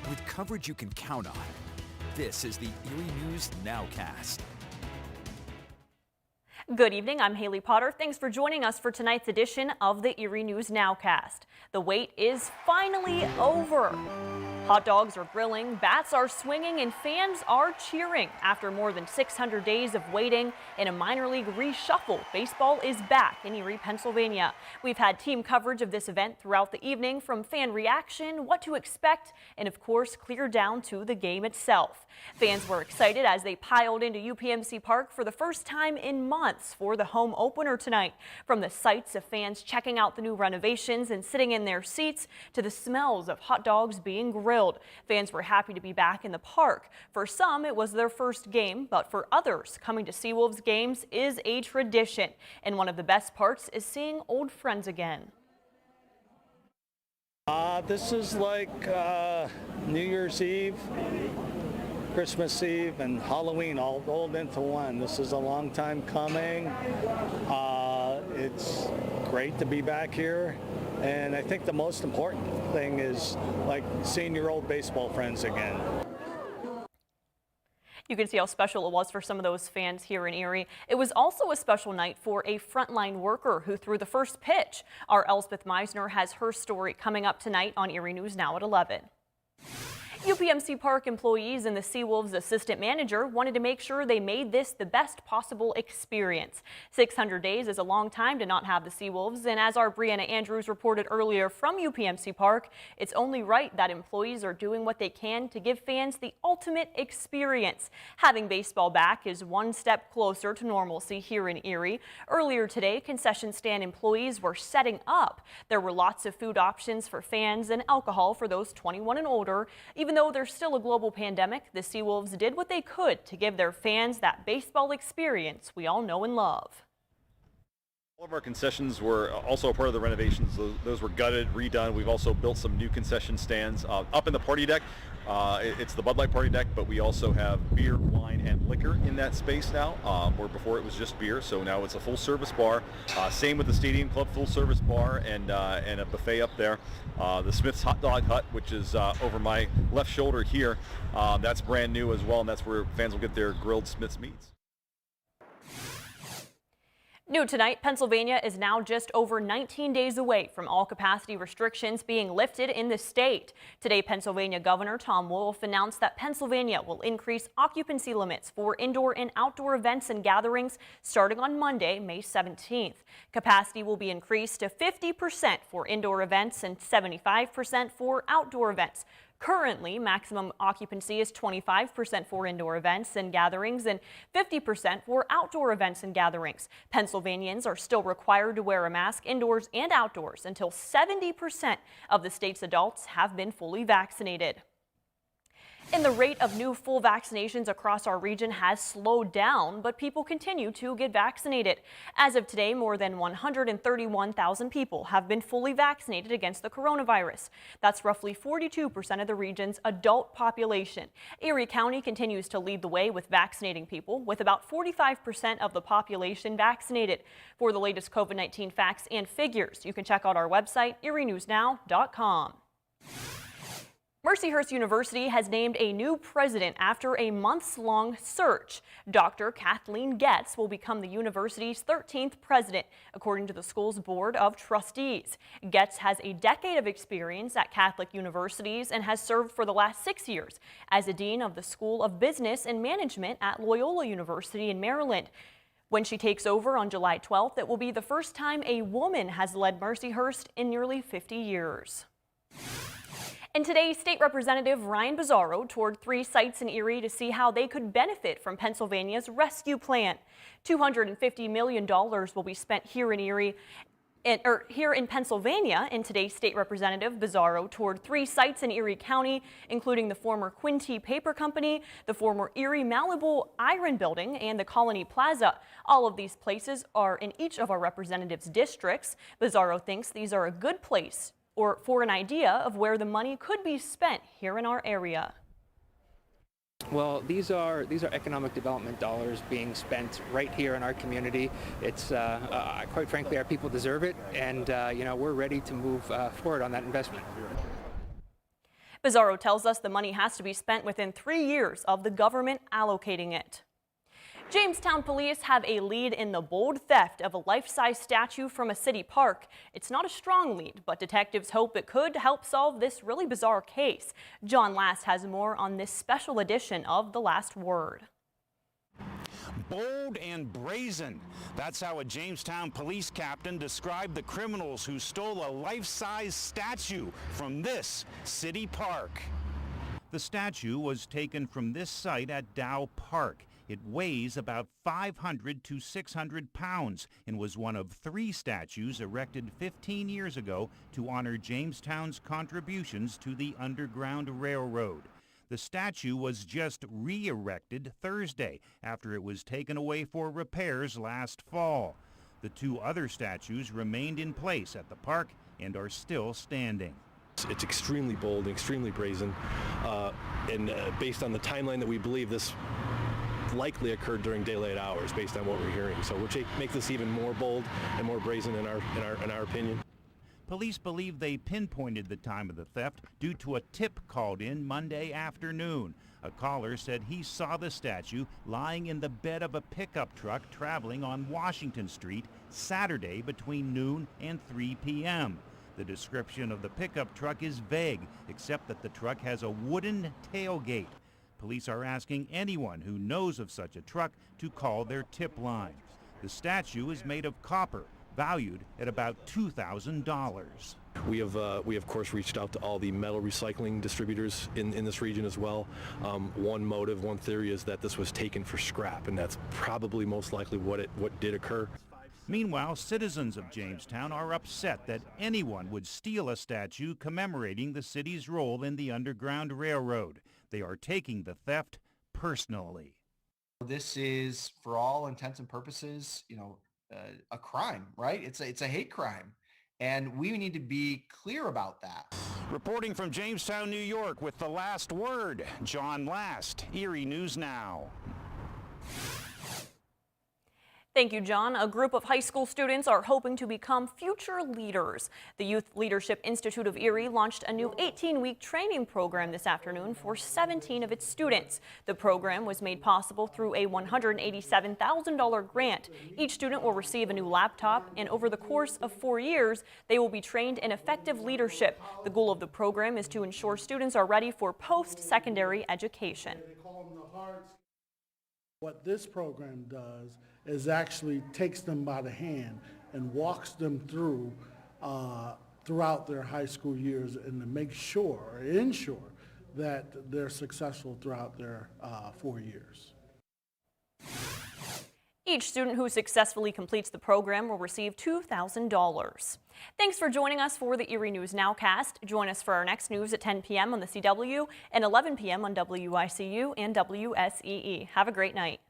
with coverage you can count on. This is the Erie News Nowcast. Good evening, I'm Haley Potter. Thanks for joining us for tonight's edition of the Erie News Nowcast. The wait is finally over. Hot dogs are grilling, bats are swinging, and fans are cheering. After more than 600 days of waiting in a minor league reshuffle, baseball is back in Erie, Pennsylvania. We've had team coverage of this event throughout the evening, from fan reaction, what to expect, and of course, clear down to the game itself. Fans were excited as they piled into UPMC Park for the first time in months for the home opener tonight. From the sights of fans checking out the new renovations and sitting in their seats to the smells of hot dogs being grilled. Fans were happy to be back in the park. For some, it was their first game, but for others, coming to Seawolves games is a tradition. And one of the best parts is seeing old friends again. This is like New Year's Eve, Christmas Eve, and Halloween all rolled into one. This is a long time coming. It's great to be back here. And I think the most important thing is like seeing your old baseball friends again. You can see how special it was for some of those fans here in Erie. It was also a special night for a frontline worker who threw the first pitch. Our Elspeth Meisner has her story coming up tonight on Erie News Now at 11. UPMC Park employees and the Seawolves assistant manager wanted to make sure they made this the best possible experience. 600 days is a long time to not have the Seawolves, and as our Brianna Andrews reported earlier from UPMC Park, it's only right that employees are doing what they can to give fans the ultimate experience. Having baseball back is one step closer to normalcy here in Erie. Earlier today, concession stand employees were setting up. There were lots of food options for fans and alcohol for those 21 and older. Even though there's still a global pandemic, the Seawolves did what they could to give their fans that baseball experience we all know and love. All of our concessions were also a part of the renovations. Those were gutted, redone. We've also built some new concession stands up in the party deck. It's the Bud Light party deck, but we also have beer, wine, and liquor in that space now, where before it was just beer. So now it's a full-service bar. Same with the Stadium Club full-service bar and a buffet up there. The Smith's Hot Dog Hut, which is over my left shoulder here, that's brand new as well, and that's where fans will get their grilled Smith's meats. New tonight, Pennsylvania is now just over 19 days away from all capacity restrictions being lifted in the state. Today, Pennsylvania Governor Tom Wolf announced that Pennsylvania will increase occupancy limits for indoor and outdoor events and gatherings starting on Monday, May 17th. Capacity will be increased to 50% for indoor events and 75% for outdoor events. Currently, maximum occupancy is 25% for indoor events and gatherings and 50% for outdoor events and gatherings. Pennsylvanians are still required to wear a mask indoors and outdoors until 70% of the state's adults have been fully vaccinated. And the rate of new full vaccinations across our region has slowed down, but people continue to get vaccinated. As of today, more than 131,000 people have been fully vaccinated against the coronavirus. That's roughly 42% of the region's adult population. Erie County continues to lead the way with vaccinating people, with about 45% of the population vaccinated. For the latest COVID-19 facts and figures, you can check out our website, erienewsnow.com. Mercyhurst University has named a new president after a months-long search. Dr. Kathleen Getz will become the university's 13th president, according to the school's board of trustees. Getz has a decade of experience at Catholic universities and has served for the last 6 years as a dean of the School of Business and Management at Loyola University in Maryland. When she takes over on July 12th, it will be the first time a woman has led Mercyhurst in nearly 50 years. And today, State Representative Ryan Bizzarro toured 3 sites in Erie to see how they could benefit from Pennsylvania's rescue plan. $250 million will be spent here in Erie. Here in Pennsylvania, and today's State Representative Bizzarro toured 3 sites in Erie County, including the former Quinty Paper Company, the former Erie Malibu Iron Building, and the Colony Plaza. All of these places are in each of our representatives' districts. Bizzarro thinks these are a good place for an idea of where the money could be spent here in our area. Well, these are economic development dollars being spent right here in our community. It's quite frankly, our people deserve it, and we're ready to move forward on that investment. Bizarro tells us the money has to be spent within 3 years of the government allocating it. Jamestown police have a lead in the bold theft of a life-size statue from a city park. It's not a strong lead, but detectives hope it could help solve this really bizarre case. John Last has more on this special edition of The Last Word. Bold and brazen. That's how a Jamestown police captain described the criminals who stole a life-size statue from this city park. The statue was taken from this site at Dow Park. It weighs about 500 to 600 pounds and was one of 3 statues erected 15 years ago to honor Jamestown's contributions to the Underground Railroad. The statue was just re-erected Thursday after it was taken away for repairs last fall. The 2 other statues remained in place at the park and are still standing. It's extremely bold and extremely brazen, and based on the timeline that we believe, this likely occurred during daylight hours based on what we're hearing. So which makes this even more bold and more brazen in our opinion. Police believe they pinpointed the time of the theft due to a tip called in Monday afternoon. A caller said he saw the statue lying in the bed of a pickup truck traveling on Washington Street Saturday between noon and 3 p.m. The description of the pickup truck is vague, except that the truck has a wooden tailgate. Police are asking anyone who knows of such a truck to call their tip line. The statue is made of copper, valued at about $2,000. We have of course reached out to all the metal recycling distributors in this region as well. One theory is that this was taken for scrap, and that's probably most likely what did occur. Meanwhile, citizens of Jamestown are upset that anyone would steal a statue commemorating the city's role in the Underground Railroad. They are taking the theft personally. This is, for all intents and purposes, a crime, right? It's a hate crime, and we need to be clear about that. Reporting from Jamestown, New York, with The Last Word, John Last, Erie News Now. Thank you, John. A group of high school students are hoping to become future leaders. The Youth Leadership Institute of Erie launched a new 18-week training program this afternoon for 17 of its students. The program was made possible through a $187,000 grant. Each student will receive a new laptop, and over the course of 4 years, they will be trained in effective leadership. The goal of the program is to ensure students are ready for post-secondary education. What this program does is actually takes them by the hand and walks them through throughout their high school years, and to make sure or ensure that they're successful throughout their 4 years. Each student who successfully completes the program will receive $2,000. Thanks for joining us for the Erie News Nowcast. Join us for our next news at 10 p.m. on the CW and 11 p.m. on WICU and WSEE. Have a great night.